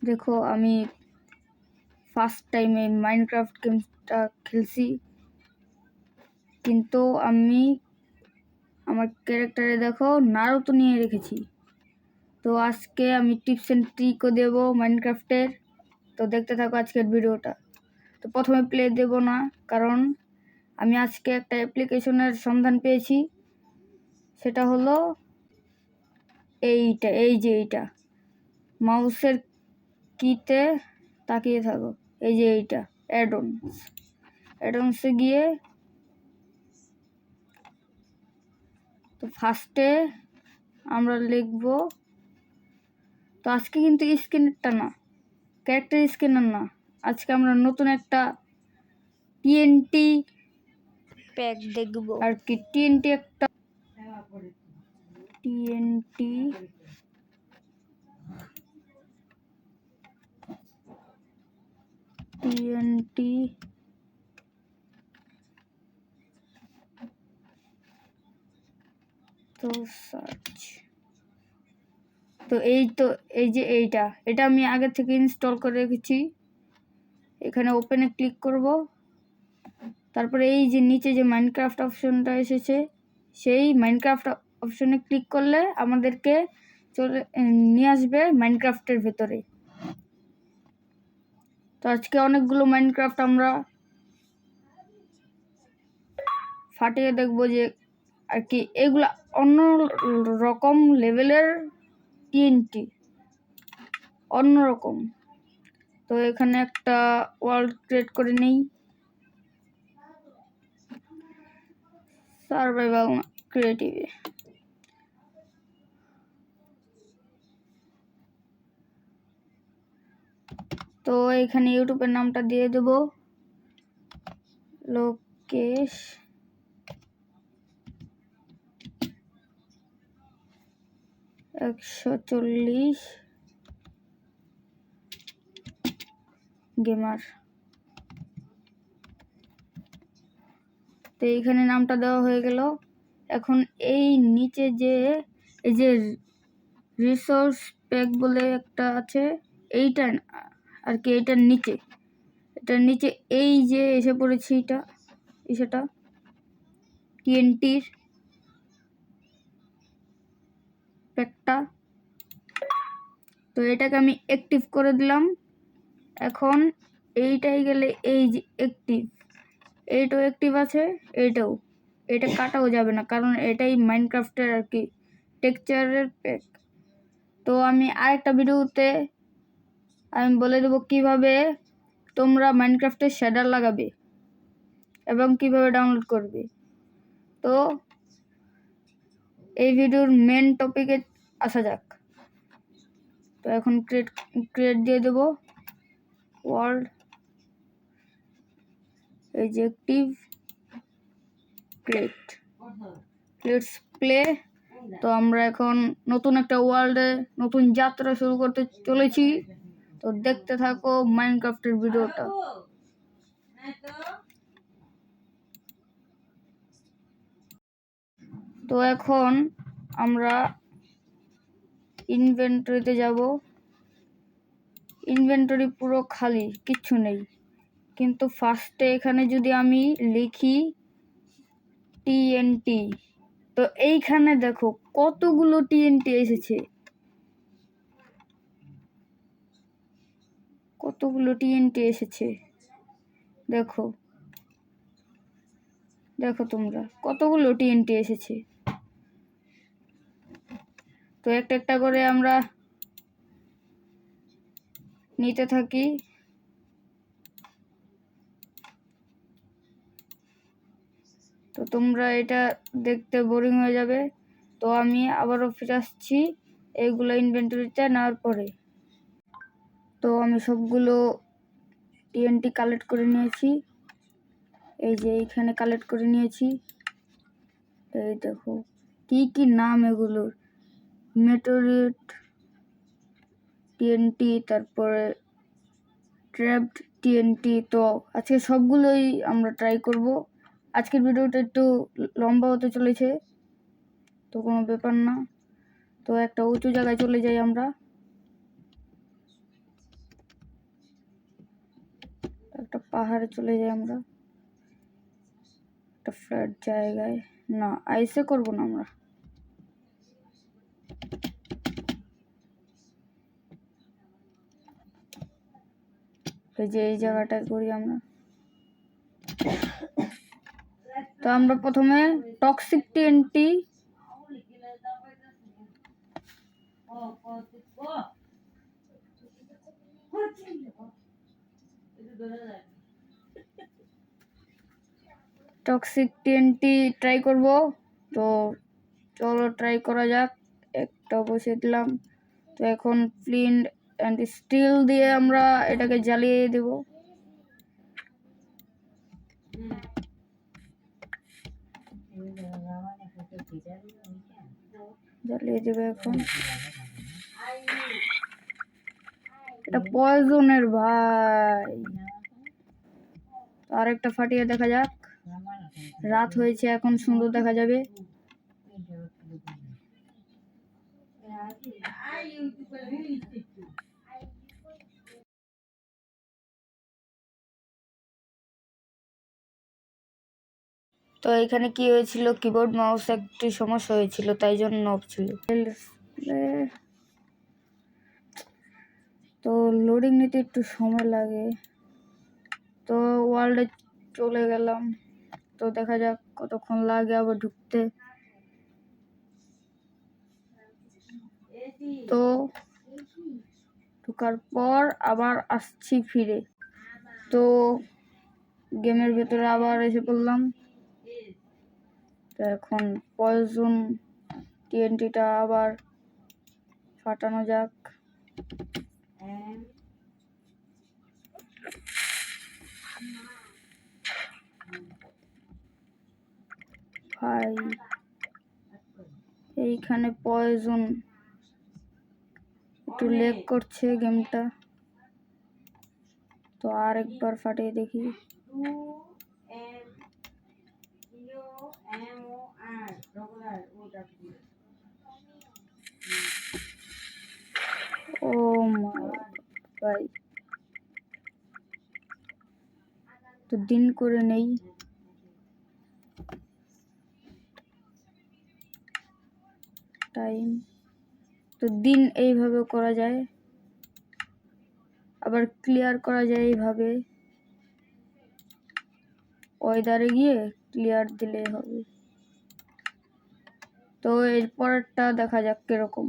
দেখো আমি first time এই মাইনক্রাফট গেমটা খেলছি, কিন্তু আমি আমার ক্যারেক্টারে দেখো নারুতো নিয়ে রেখেছি। তো আজকে আমি টিপস অ্যান্ড ট্রিকও দেবো মাইনক্রাফটের। তো দেখতে থাকো আজকের ভিডিওটা। তো প্রথমে প্লে দেব না, কারণ আমি আজকে একটা অ্যাপ্লিকেশনের সন্ধান পেয়েছি। সেটা হলো এইটা মাউসের কিতে তাকিয়ে থাকো, এই যে এইটা অ্যাডনসে গিয়ে তো ফার্স্টে আমরা লিখব। তো আজকে কিন্তু স্ক্রিনেরটা না, ক্যারেক্টার স্ক্রিনার না, আজকে আমরা নতুন একটা টিএনটি প্যাক দেখব আর কি। টিএনটি তো সার্চ। তো এই যে এটা আমি আগে থেকে ইনস্টল করে রেখেছি। এখানে ওপেনে ক্লিক করব, তারপরে এই যে নিচে যে মাইনক্রাফট অপশনটা এসেছে, সেই মাইনক্রাফট অপশনে ক্লিক করলে আমাদেরকে নিয়ে আসবে মাইনক্রাফটের ভেতরে। তো আজকে অনেকগুলো মাইনক্রাফট আমরা ফাটিয়ে দেখব যে আর কি এগুলা অন্য রকম লেভেলের টিএনটি, অন্যরকম। তো এখানে একটা ওয়ার্ল্ড ক্রিয়েট করে নেই, সার্ভাইভাল ক্রিয়েটিভে। তো এখানে ইউটিউবের নামটা দিয়ে দেব লোকেশ 140 গেমার। তো এইখানে নামটা দেওয়া হয়ে গেল। এখন এই নিচে যে এই যে রিসোর্স প্যাক বলে একটা আছে, এইটা আর কি, এটার নিচে এই যে এসে পড়েছি, সেটা টিএনটির প্যাকটা। তো এটাকে আমি অ্যাক্টিভ করে দিলাম। এখন এইটাই গেলে এই যে অ্যাক্টিভ, এইটাও অ্যাক্টিভ আছে, এটা কাটাও যাবে না, কারণ এটাই মাইনক্রাফটের আর কি টেক্সচারের প্যাক। তো আমি আরেকটা ভিডিওতে আমি বলে দেবো কিভাবে তোমরা মাইনক্রাফটের শেডার লাগাবে এবং কিভাবে ডাউনলোড করবে। তো এই ভিডিওর মেন টপিকে আসা যাক। তো এখন ক্রিয়েট দিয়ে দেব ওয়ার্ল্ড, এই যে অ্যাক্টিভ ক্রিয়েট, লেটস প্লে। তো আমরা এখন নতুন একটা ওয়ার্ল্ডে নতুন যাত্রা শুরু করতে চলেছি। তো দেখতে থাকো মাইনক্রাফটের ভিডিওটা। তো এখন আমরা ইনভেন্টরিতে যাব। ইনভেন্টরি পুরো খালি, কিচ্ছু নেই। কিন্তু ফার্স্টে এখানে যদি আমি লিখি টিএনটি, তো এইখানে দেখো কতগুলো টিএনটি এসেছে, দেখো তোমরা কতগুলো টিএনটি এসেছে। তো একটা একটা করে আমরা নিতে থাকি। তো তোমরা এটা দেখতে বোরিং হয়ে যাবে। তো আমি আবারও ফিরে আসছি এইগুলো ইনভেন্টরিতে নেওয়ার পরে। তো আমি সবগুলো টিএনটি কালেক্ট করে নিয়েছি, এই যে এইখানে কালেক্ট করে নিয়েছি। এই দেখো কি নাম এগুলোর, মেটোরিট টিএনটি, তারপরে ট্র্যাপড টিএনটি। তো আজকে সবগুলোই আমরা ট্রাই করব। আজকের ভিডিওটা একটু লম্বা হতে চলেছে, তো কোনো ব্যাপার না। তো একটা উঁচু জায়গায় চলে যাই আমরা। পাহাড়ে চলে যাই আমরা, একটা ফ্ল্যাট জায়গায়। না, আইসে করবো না আমরা, এই যে এই জায়গাটায় করি আমরা। তো আমরা প্রথমে টক্সিক টিএনটি ট্রাই করব। তো চলো ট্রাই করা যাক। একটা বসিয়ে দিলাম। তো এখন ফ্লিন্ট অ্যান্ড স্টিল দিয়ে আমরা এটাকে জ্বালিয়ে দেব। জ্বালিয়ে দেবে এখন। এটা পয়জনের ভাই। আরেকটা ফাটিয়ে দেখা যাক। রাত হয়েছে, এখন সুন্দর দেখা যাবে। তো এখানে কি হয়েছিল, কিবোর্ড মাউস একটু সমস্যা হয়েছিল, তাই জন্য অফ ছিল। তো লোডিং নিতে একটু সময় লাগে। তো ওয়ার্ল্ডে চলে গেলাম। তো দেখা যাক কতক্ষণ লাগে আবার ঢুকতে। তো ঢুকার পর আবার আসছি ফিরে। তো গেমের ভেতরে আবার এসে পড়লাম। তো এখন পয়জন টিএনটিটা আবার ফাটানো যাক। ভাই এইখানে পয়জন একটু লেগ করছে গেমটা। তো আর একবার ফাটিয়ে দেখি। ও মাই ভাই, তো দিন করে নেই। টাইম তো দিন এইভাবে করা যায়, আবার ক্লিয়ার করা যায় এইভাবে। ওয়েদারে গিয়ে ক্লিয়ার দিলে হবে। তো এরপরটা দেখা যাক কিরকম।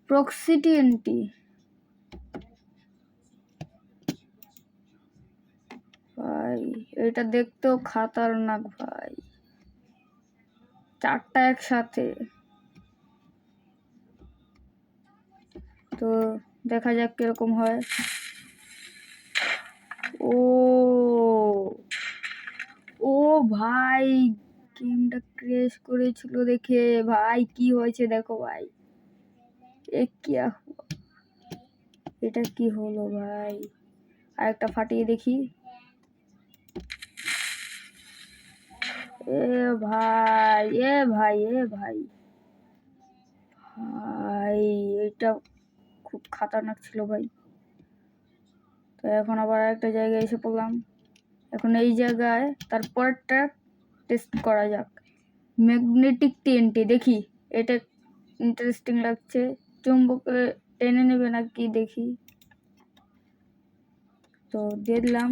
প্রক্সিটি এন্টি ভাই, এটা দেখতেও খাতারনাক ভাই, চারটা একসাথে। তো দেখা যাক কিরকম হয়। ও ও ভাই, গেমটা ক্র্যাশ করেছিল দেখে ভাই, কি হয়েছে দেখো ভাই। এটা কি হলো ভাই। আরেকটা ফাটিয়ে দেখি। এ ভাই ভাই এটা খুব খাতারনাক ছিল ভাই। তো এখন আবার একটা জায়গায় এসে পড়লাম। এখন এই জায়গায় তারপরটা টেস্ট করা যাক। ম্যাগনেটিক টিএনটি দেখি, এটা ইন্টারেস্টিং লাগছে। চুম্বকে টেনে নেবে নাকি দেখি। তো দিয়ে দিলাম।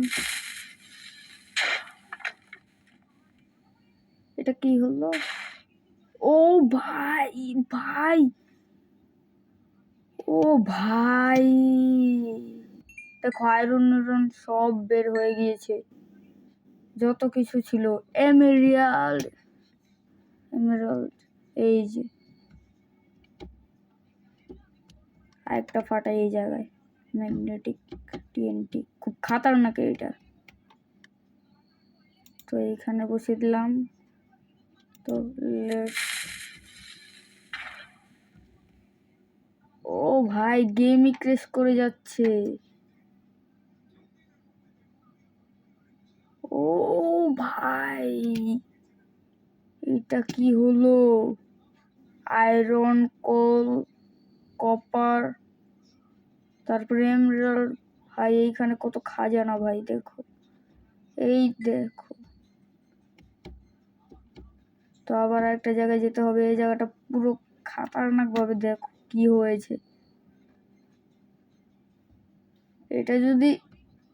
এটা কি হলো? ও ভাই ও ভাই, দেখো আয়রন সব বের হয়ে গিয়েছে, যত কিছু ছিল। এমেরিয়াল এই যে আরেকটা ফাটাই এই জায়গায়। ম্যাগনেটিক টিএনটি খুব খাতারনাক এটা। তো এইখানে বসিয়ে দিলাম। তো ও ভাই, গেমই ক্র্যাশ করে যাচ্ছে। ও ভাই, এটা কি হলো? আয়রন, কোল, কপার, তারপরে এমরাল্ড ভাই এইখানে কত খাজানা ভাই, দেখো এই দেখো। তো আবার একটা জায়গায় যেতে হবে, এই জায়গাটা পুরো খাতারনাক ভাবে দেখো কি হয়েছে। এটা যদি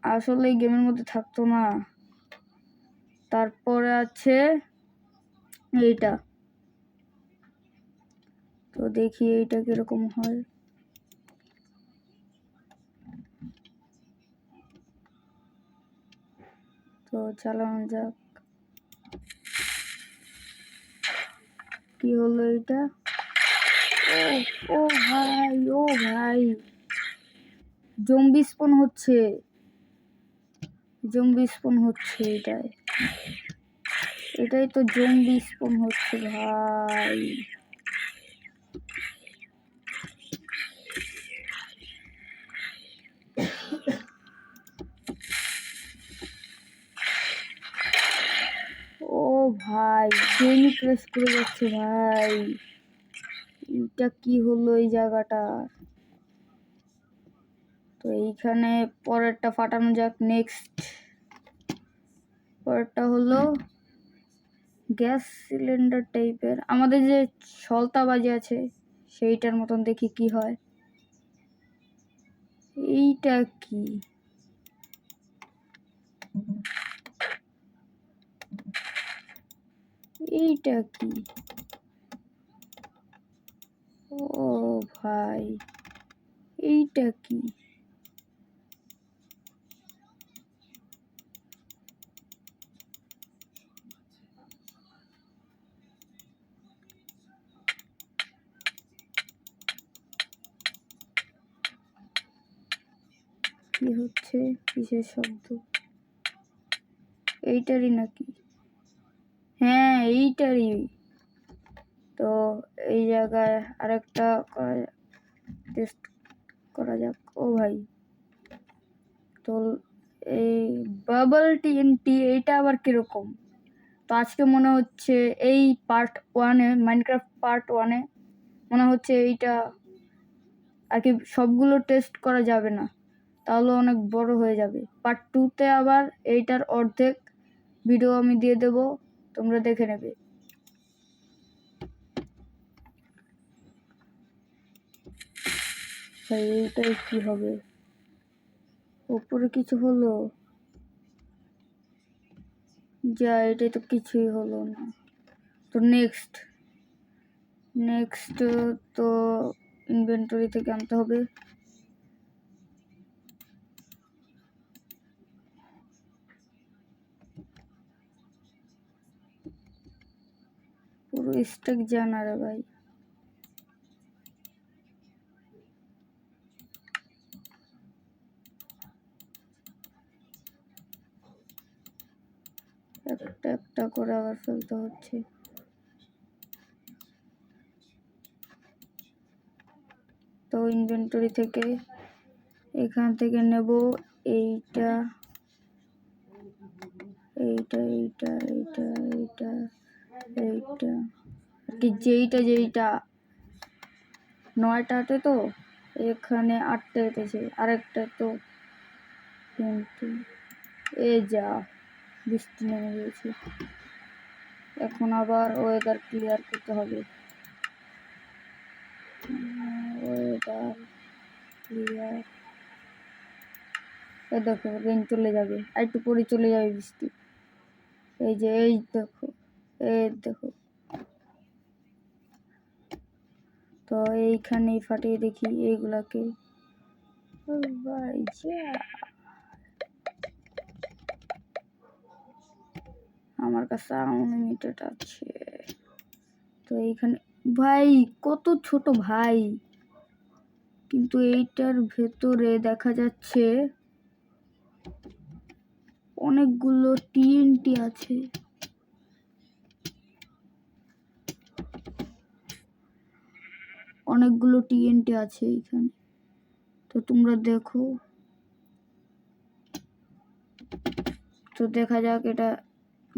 আসলে গেমের মধ্যে থাকতো না। তারপরে আছে এইটা, তো দেখি এইটা কিরকম হয়। তো চালানো যাক। কি হলো এটা? ও ভাই, ও ভাই, জম্বি স্পন হচ্ছে, জম্বি স্পন হচ্ছে এটাই তো জম্বি স্পন হচ্ছে ভাই। ও ভাই, গেমই ক্র্যাশ করে যাচ্ছে ভাই। এটা কি হলো এই জায়গাটা? তো এইখানে পরেরটা ফাটানো যাক। নেক্সট পরেরটা হলো গ্যাস সিলিন্ডার টাইপের, আমাদের যে সলতাবাজি আছে সেইটার মতন, দেখি কি হয়। এইটা কি? এইটা কি? ও ভাই, এইটা কি? কি হচ্ছে? কিসের শব্দ? এইটারই নাকি? হ্যাঁ এইটারই। তো এই জায়গায় আরেকটা টেস্ট করা যাক। ও ভাই, তো এই বাবল টিএনটি এইটা আবার কিরকম? তো আজকে মনে হচ্ছে এই পার্ট ওয়ানে, মাইনক্রাফট পার্ট ওয়ানে মনে হচ্ছে এইটা আর কি সবগুলো টেস্ট করা যাবে না, তাহলে অনেক বড় হয়ে যাবে। পার্ট টুতে আবার এইটার অর্ধেক ভিডিও আমি দিয়ে দেব, তোমরা দেখে নেবে। এইটাই কি হবে? উপরে কিছু হলো? যা, এটাই তো কিছুই হলো না। তো নেক্সট তো ইনভেন্টরি থেকে আনতে হবে। পুরো স্ট্যাক জানা রে ভাই। একটা একটা করে আবার ফেলতে হচ্ছে। তো ইনভেন্টরি থেকে এখান থেকে নেব এইটা, এইটা এইটা এইটা এইটা এইটা আর কি, যেইটা 9টাতে, তো এখানে 8টা এসেছে, আরেকটা তো কিন্তু এই যা বৃষ্টি নেমে গিয়েছে। এখন আবার ওয়েদার ক্লিয়ার করতে হবে। ওয়েদার ক্লিয়ার, এই দেখো রেন চলে যাবে, আর একটু পরে চলে যাবে বৃষ্টি। এই যে এই দেখো, এই দেখো। তো এইখানেই ফাটিয়ে দেখি এইগুলাকে। ভাই যা, আমার কাছে আনলিমিটেড আছে। তো এইখানে ভাই কত ছোট ভাই, কিন্তু এইটার ভেতরে দেখা যাচ্ছে অনেকগুলো টিএনটি আছে। অনেকগুলো টিএনটি আছে এইখানে, তো তোমরা দেখো। তো দেখা যাক এটা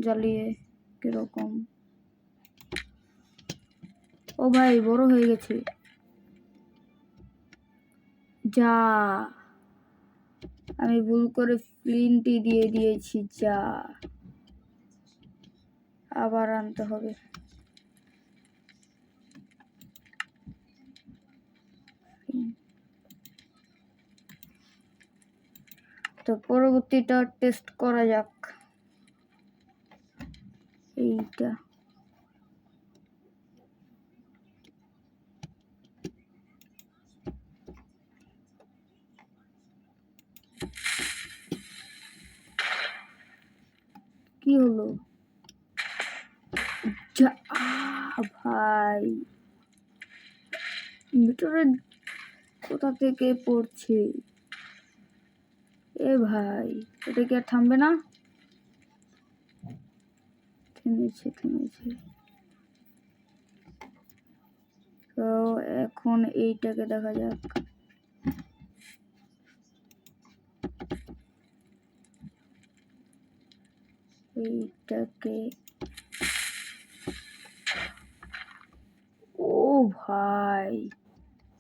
জ্বালিয়ে কিরকম। ও ভাই, বড় হয়ে গেছে যা। আমি ভুল করে ফ্লিন্টই দিয়ে দিয়েছি, যা আবার আনতে হবে। তো পরবর্তীটা টেস্ট করা যাক। এইটা কি হলো? ভাই মিটারে কোথা থেকে পড়ছে? এ ভাই, এটা কি আর থামবে না? থেমেছে। তো এখন এইটাকে দেখা যাক। এইটাকে, ও ভাই,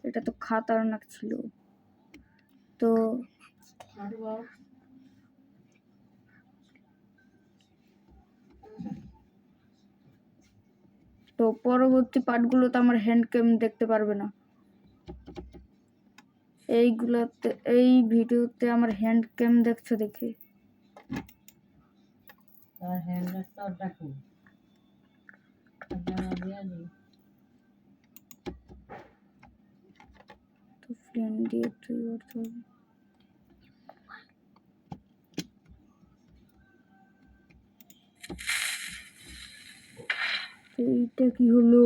এটা তো খাতারনাক ছিল। তো তো পরবর্তী পার্টগুলোতে আমার হ্যান্ড ক্যাম দেখতে পারবে না। এইগুলোতে, এই ভিডিওতে আমার হ্যান্ড ক্যাম দেখছো দেখে। তো ফ্রেন্ড দিয়ে তুই করতে হবে। এইটা কি হলো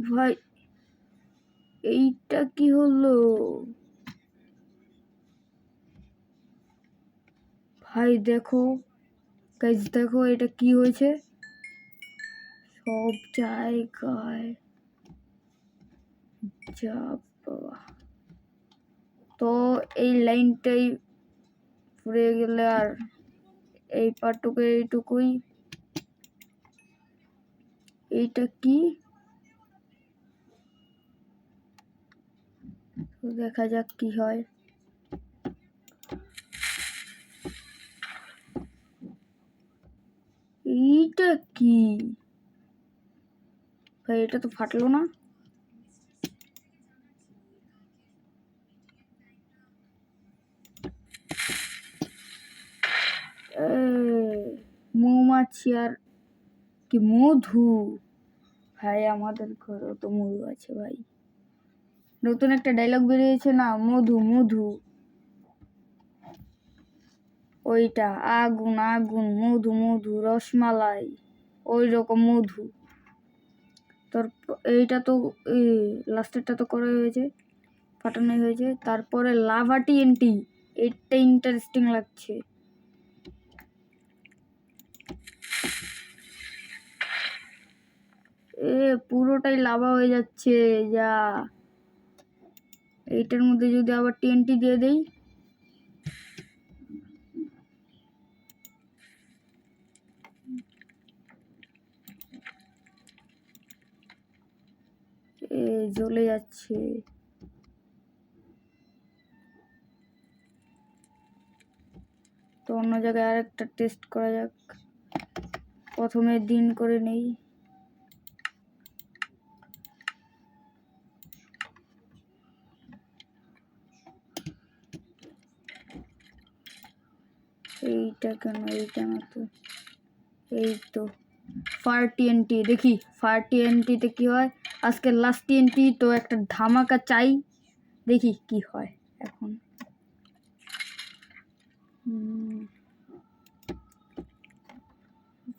ভাই? এইটা কি হলো ভাই? দেখো গাইস, দেখো এটা কি হয়েছে। সব জায়গায় যা বাবা। তো এই লাইনটাই পুড়ে গেলে আর এই পার্টটুকু এইটুকুই। এইটা কি? দেখা যাক কি হয়। এইটা কি ভাই? এটা তো ফাটলো না। মৌমাছি আর কি মধু? ভাই আমাদের ঘরেও তো মধু আছে ভাই। নতুন একটা ডায়লগ বেরিয়েছে না, মধু মধু। ওইটা আগুন আগুন, মধু মধু, রসমালাই, ওই রকম মধু। তোর এইটা তো লাস্টেরটা তো করা হয়েছে, ফাটানো হয়েছে। তারপরে লাভা টিএনটি, এটা ইন্টারেস্টিং লাগছে। পুরোটাই লাভা হয়ে যাচ্ছে, যা। এইটার মধ্যে যদি আবার টিএনটি দিয়ে দেই, জ্বলে যাচ্ছে। তো অন্য জায়গায় আরেকটা টেস্ট করা যাক। প্রথমে দিন করে নেই। এইটা কেন? এইটা না তো। এই তো ফার টিএনটি, দেখি ফার টিএনটিতে কি হয়। আজকে লাস্ট টিএনটি তো, একটা ধামাকা চাই, দেখি কি হয় এখন।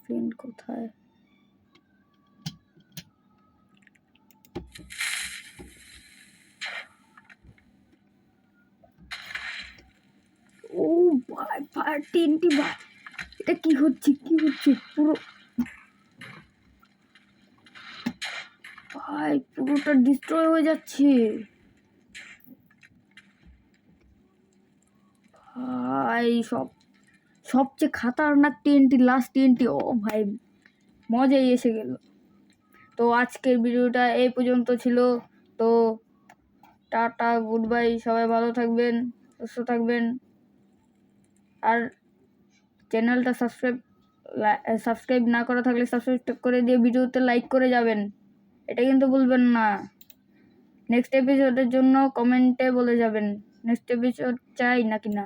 ফ্রেন্ড কোথায়? ও ভাই, ফার টিএনটি ভাই, এটা কি হচ্ছে পুরো ভাই, পুরোটা ডিস্ট্রয় হয়ে যাচ্ছে ভাই। সবচেয়ে খাতারনাক টিএনটি, লাস্ট টিএনটি। ও ভাই, মজাই এসে গেল। তো আজকের ভিডিওটা এই পর্যন্ত ছিল। তো টাটা, গুড বাই, সবাই ভালো থাকবেন, সুস্থ থাকবেন। আর চ্যানেলটা সাবস্ক্রাইব না করা থাকলে সাবস্ক্রাইব করে দিয়ে ভিডিওতে লাইক করে যাবেন, এটা কিন্তু ভুলবেন না। নেক্সট এপিসোডের জন্য কমেন্টে বলে যাবেন নেক্সট এপিসোড চাই নাকি না।